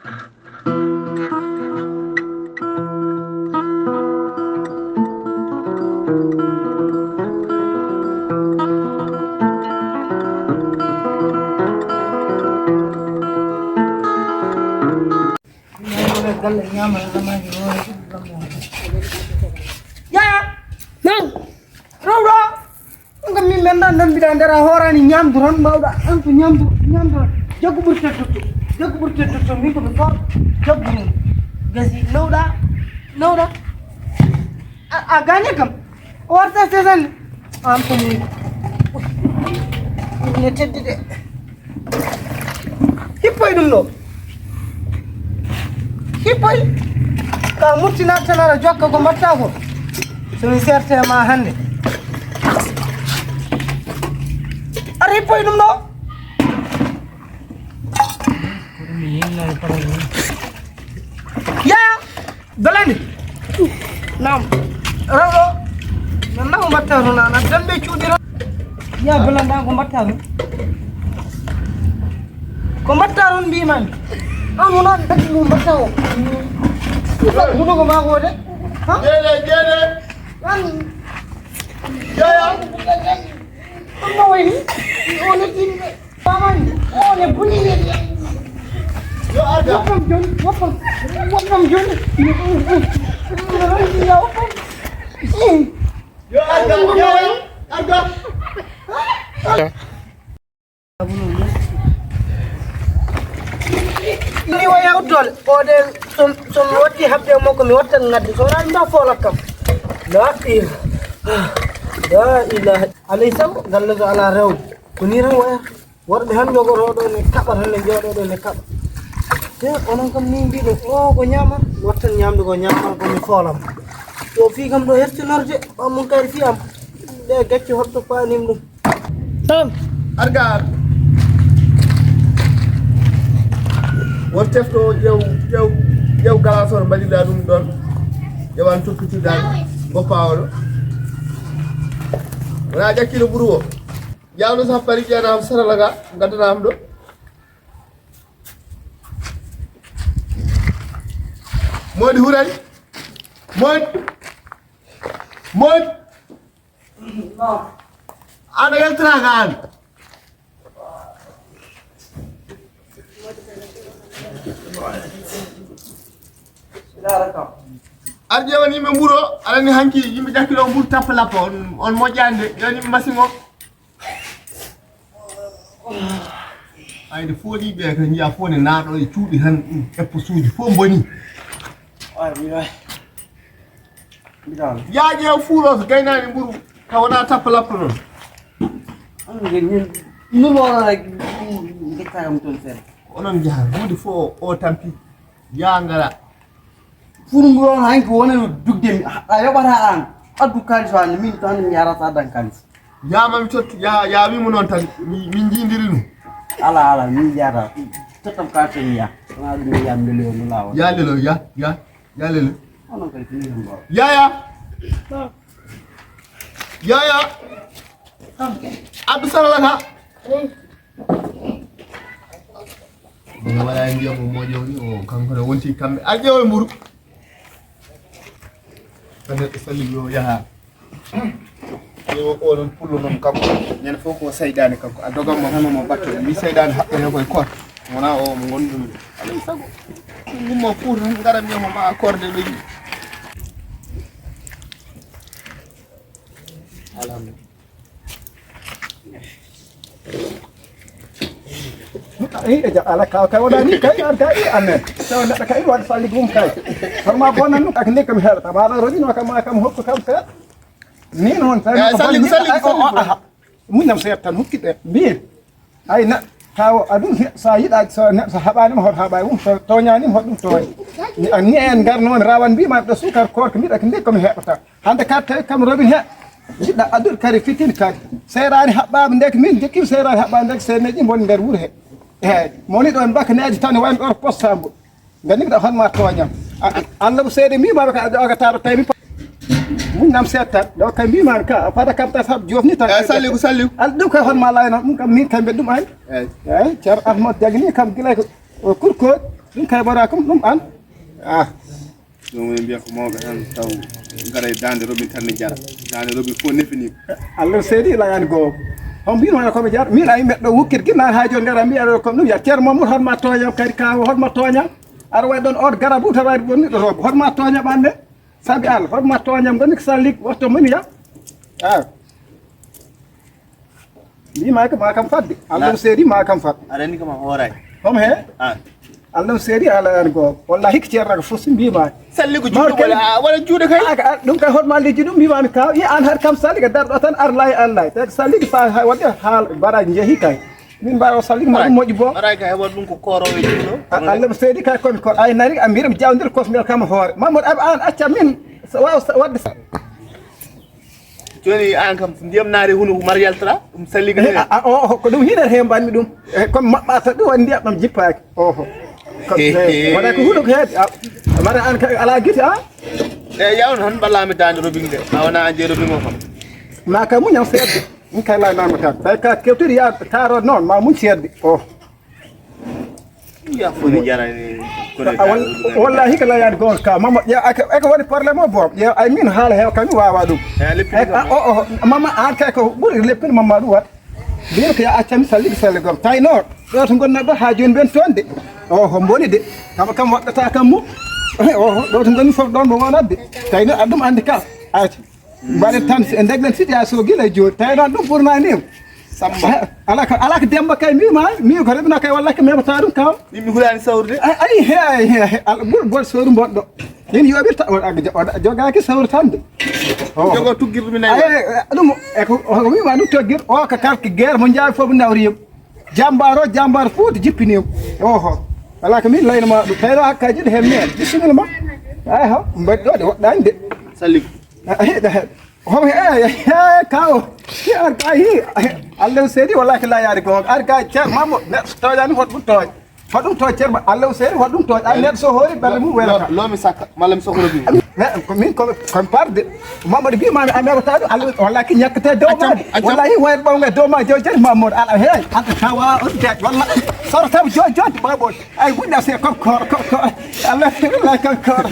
Ya, nang, Raura, enggak mimenda dan bidandara horani nyam duran mau dah, antu nyam duran, jago bercetuk, minggu besar, jago gazi, no dah, agaknya kam, warta sesan, antu ini cedek, hipoi dulu. Hipoi, kamu cina jok ke mata aku. Semisal saya mahan ni. Ari hipoi dulu. Ya, dalam ni. Nam, Roro, mana aku mata aku nak dan becudi. Ya, dalam dah aku mata aku. Kau mata aku ni man. Anu nak tak mata aku. Bukan bunuh kau mahu ada? Hah? Jadi. Kan? Ya. Kamu ini? Oh ni tinggal. Paman. Oh ni bunyi ni. Ya ada. Wapam John. Ya apa? Ya ada. Ini waya udol, ode somwati habde mo ko mi watta ngaddi so ran da fola kam la ilaha alaysa gallaga ala rew kuni ran waya warbe han jogo rodo ne kabar han jodo do ne kab te onon kam ni bi do o ko nyama watta nyamdu ko nyama ko mi folam to fi kam do hertinorde amon kay fi am de gacci hotto panim dum tam arga wontef to jew galasor mbalida dum don jewan tokkiti dal bo pawlo wala jakkilo buru o jawno sa pari jana am sara laga gadana am do modi huray mod no ana yaltra gan arjewa ni me mburo ala ni hanki yimbe jakkilo mbur tapala po on mojjande yoni masingo ayde fodi be kan ya fone naado e cuudi han eppo suuji fo boni ay mi dal ya je fuuro gaynani mburu kawna tapala po non an ngeen ñu wara rek ngetam ton sen onon jaha wudi fo o tampi ya ngara furu ngoro hanki wonen dugde ayo bata an addu kalis wani min tan mi yarata dan kalis ya mam tot ya wi mo non tan min jindirinu ala min yara totam ka tan ya na dum ya mele no lawo ya lelo ya lelo onon kay tini mbo ya abdu sallallahu wala ndiya mo mojo ni o kanko wonti kambe aljewo mburu kana salli yo yaha yo ko non pullo non kanko nyen foko saydani kanko adogam mo hono mo batto mi saydani habbe ko ko wona o mo gondum alay sago ngumma pour ngara mi mo ma accordé be alhamdulillah aja ala kau wala ni kai ane so nak kai wad sali gum kai farma bonan nu akne kam her tabara rodi no kam hokko kam sa ni non sali mun nam sayat tan hokki bi ay na kaw adun sayid ak so na sahabani mo habay to nyani mo dum toy ni en gar non rawan bi ma da sukar kor kam akne kam hebata hande kat kam robin he jidda adur kari fitin kak serani habba ndek min jekim serani habba ndek seneji mon nder wur he moni don bak neji tan wan or possambu ngani da hon ma toñam Allah seede mi ma ka aga tar tay mi mun nam setta do kay mi man ka fada kam ta fab jofni tan sallu al dum kay hon ma layna mun kam min kambe dum ay cer ahmad jagni kam gilay ko kurko ɗum kay ɓarakum ɗum an ɗum en mbiya ko mawɓe tan taw gara e dande roɓin tan ne jara dande roɓin fof nefini Allah seedi layani goo on mbino wona koɓe jara min a yimɓe ɗo wukkir ginnaani ha joni gara mbiya ɗo comme ɗum wiya ceerno Mamadou hotma toñam kadi kawo hotma toñam aɗa wawi ɗon on garabu tawa waɗi ɓonniɗo robo hotma toñam ande sabi Allah hotma toñam gonni ko sallik watto moni ya mbima ko ma kam fadde Allah seedi ma kam fat aɗa kama hooray hom he Allah seedi ala yani goo wallahi ko ceerno ko fof so mbima salli ko juuɗe wala juuɗe kay ɗum kay hotma leydi ɗum mbimami kaw yi an haɗa kam salli ko darɗo tan ar layi Allah te salli ko sa wadde haal baraji jeehi kay min mbawa salli ma ɗum moƴƴi bo baray ka heɓat ɗum ko korowe juuɗo Allah seedi kay komi ko ay nari a mbiyami jawdir kosmel kam hoore Mamadou Aɓe an acca min wawa wadde joni an kam ndiyam naari huno mar yaltata ɗum salli ko ɗum hiɗat he mbanmi ɗum comme maɓɓata ɗum woni ndiyam ɗam jippaki waɗa ko huuɗo ko heedi mara an ala guite eyi yawno tan ballami dande robin nde a wona an jeeyi robin o kam ma ka muñam seedde min kay laynanmo tan tawi ka kewtiri ya taro noon ma muñ seedde ya foti jarani wallahi ko layani gonga ka mama ƴeew eko waɗi probléme o boom ƴeew ay min haala heew kam mi wawa ɗum mama an kay ko ɓuuri leppini mamma ɗum wat mbino ko ya accami salliki salle gom tawi noon ɗo to gonnoɓe ha joni ɓen toon de mboni de kam waɗɗata kam mum ɗo to gonni fof ɗon mo wonatde tawi noon aɗa ɗum andi kam ayta mbaɗen tan deglen situation guila e joni tawi noon ɗum ɓurnanima Samba ala ko Demba kay mi ko rebna kay wallahi ko memata ɗum kaw mi hulani sawrude ay he gol sawru bonɗo yen yoɓirta jogaki sawru tan de jogo tuggirɗo mi nayi ɗum eko wima ɗum toggir o ko kalke guerre mo jaawi fof nawriyam jambar fouti jippinima wala ko min laynoma ɗum tawi ɗo hakkaji ɗo hen men bisimilla ma ay ha mbaɗi ɗo de woɗɗani de salli hom kaw ar kay Allah seedi wallahi ko layani gonga ar kay ceer mamo neɗɗo toñani hoɗum toñ hoɗum toñ ceerma Allah seedi hoɗum toñ ay neɗɗo so hoori ɓerde mum welata lomi sakka malla mi sohla ɗum ko min komi parde Mamadou mbimami a mewata ɗum Allah wallahi ki ñakkate dowmade wallahi wayat ɓawge dowma jow jati Mamadou ala hey anta tawa on deej walla sorotama joni baɓol ay wuɗɗa se comme kor Allah wallahi comme kor